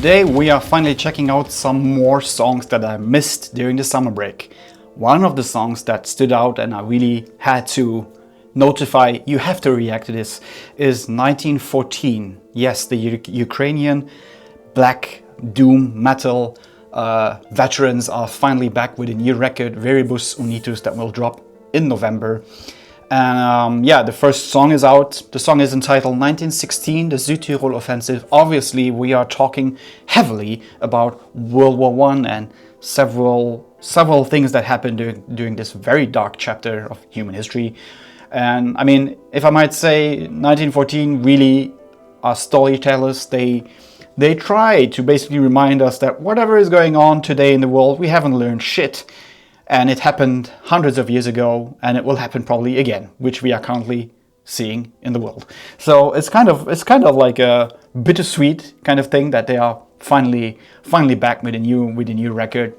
today we are finally checking out some more songs that I missed during the summer break. One of the songs that stood out and I really had to notify, you have to react to this, is 1914. Yes, the Ukrainian black doom metal veterans are finally back with a new record, Viribus Unitis, that will drop in November. And the first song is out. The song is entitled 1916, the Südtirol Offensive. Obviously, we are talking heavily about World War I and several things that happened during this very dark chapter of human history. And I mean, if I might say, 1914 really are storytellers. They try to basically remind us that whatever is going on today in the world, we haven't learned shit. And it happened hundreds of years ago, and it will happen probably again, which we are currently seeing in the world. So it's kind of like a bittersweet kind of thing that they are finally back with a new record.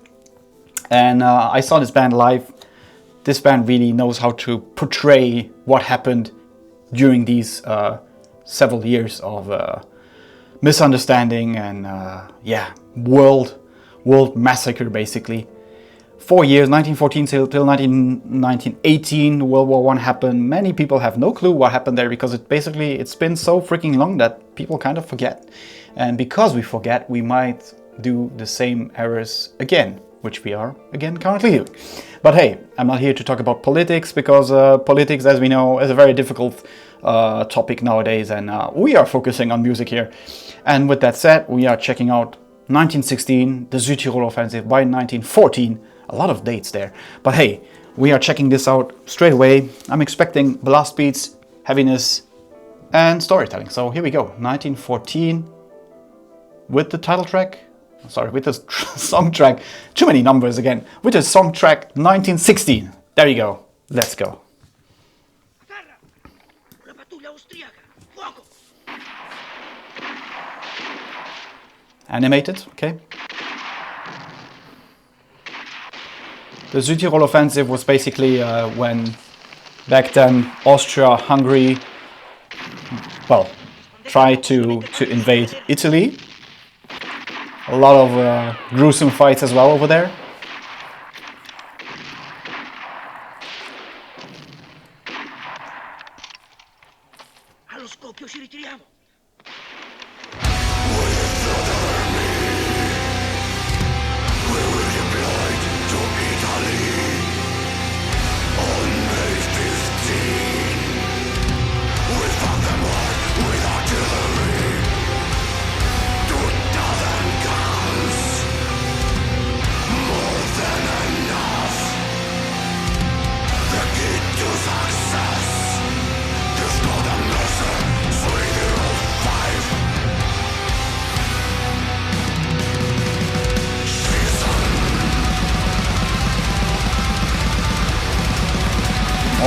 And I saw this band live. This band really knows how to portray what happened during these several years of misunderstanding and world massacre, basically. 4 years, 1914 till 1918, World War I happened. Many people have no clue what happened there because it's been so freaking long that people kind of forget. And because we forget, we might do the same errors again, which we are again currently doing. But hey, I'm not here to talk about politics because politics, as we know, is a very difficult topic nowadays, and we are focusing on music here. And with that said, we are checking out 1916, the Südtirol Offensive by 1914. A lot of dates there. But hey, we are checking this out straight away. I'm expecting blast beats, heaviness, and storytelling. So here we go. 1914 with the title track. Sorry, with the song track. Too many numbers again. With the song track 1916. There you go. Let's go. Animated, okay. The Südtirol Offensive was basically when back then Austria-Hungary, tried to invade Italy. A lot of gruesome fights as well over there. Allo scoppio ci ritiriamo.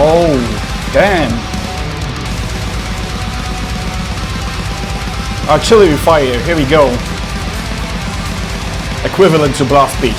Oh, damn. Artillery fire, here we go. Equivalent to blast beat.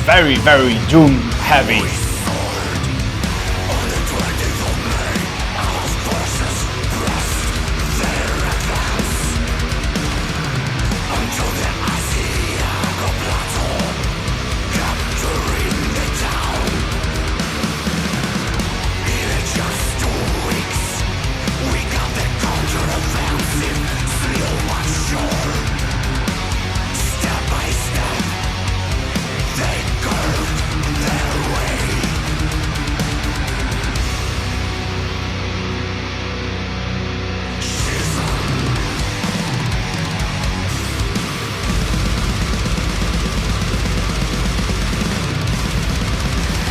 Very, very doom heavy. They curved their way.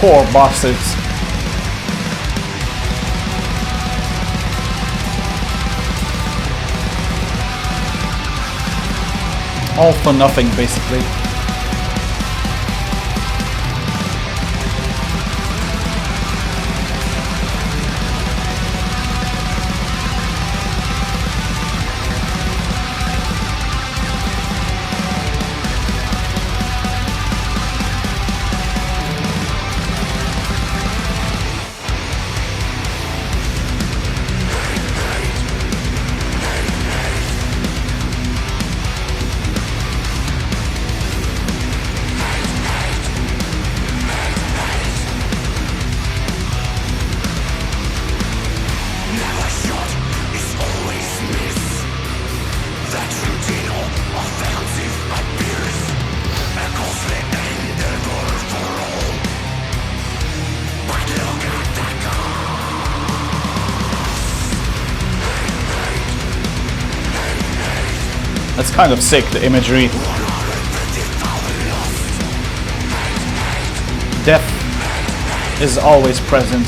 Poor bastards. All for nothing, basically. That's kind of sick, the imagery. Death is always present.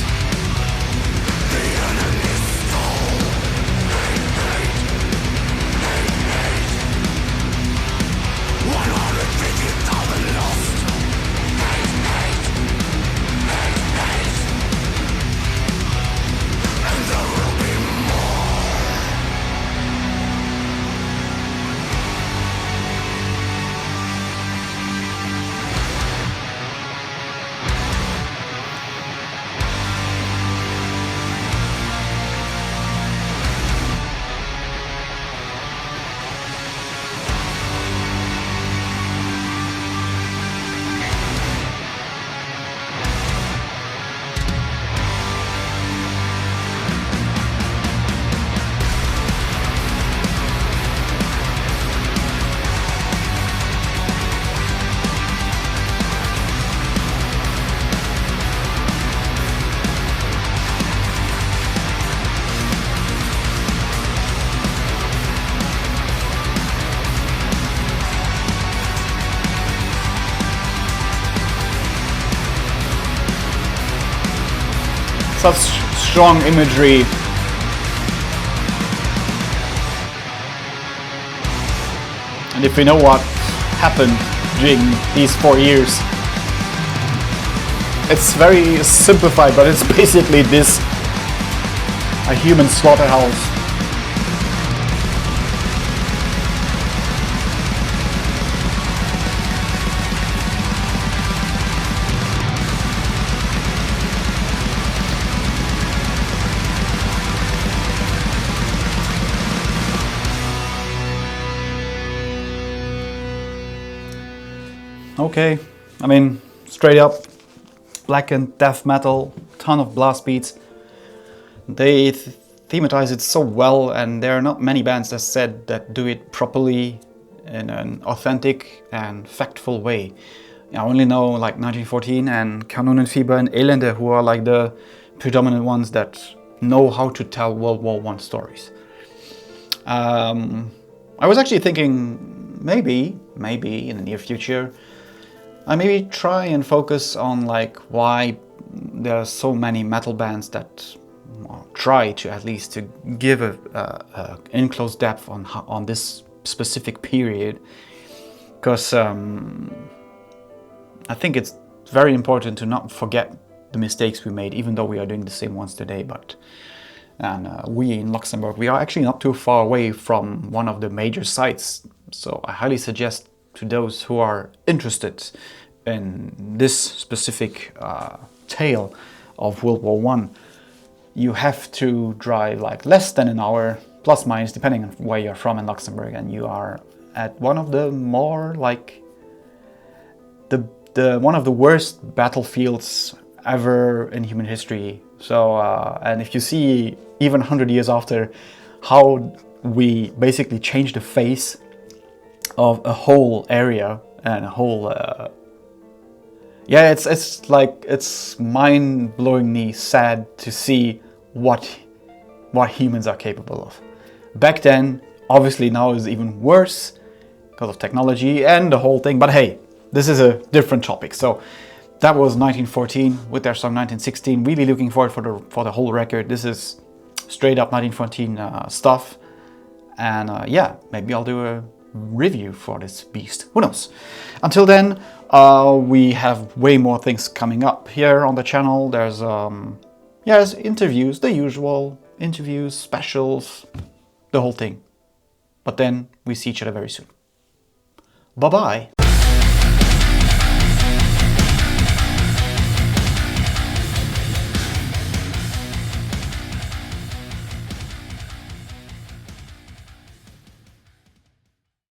Such strong imagery. And if we know what happened during these 4 years, it's very simplified, but it's basically this: a human slaughterhouse. Okay, I mean, straight up, blackened death metal, ton of blast beats. They thematize it so well, and there are not many bands, as said, that do it properly in an authentic and factful way. I only know like 1914 and Kanonenfieber and Elende, who are like the predominant ones that know how to tell World War I stories. I was actually thinking maybe in the near future, I maybe try and focus on like why there are so many metal bands that try to at least to give a enclosed depth on this specific period, because I think it's very important to not forget the mistakes we made, even though we are doing the same ones today. We in Luxembourg, we are actually not too far away from one of the major sites, so I highly suggest to those who are interested in this specific tale of World War I, you have to drive like less than an hour, plus minus, depending on where you're from in Luxembourg, and you are at one of the more like one of the worst battlefields ever in human history. So and if you see even 100 years after how we basically changed the face of a whole area and a whole it's like, it's mind-blowingly sad to see what humans are capable of. Back then, obviously now is even worse because of technology and the whole thing, but hey, this is a different topic. So that was 1914 with their song 1916. Really looking forward for the whole record. This is straight up 1914 stuff. And yeah, maybe I'll do a review for this beast. Who knows? Until then, we have way more things coming up here on the channel. There's interviews, the usual interviews, specials, the whole thing. But then we see each other very soon. Bye-bye.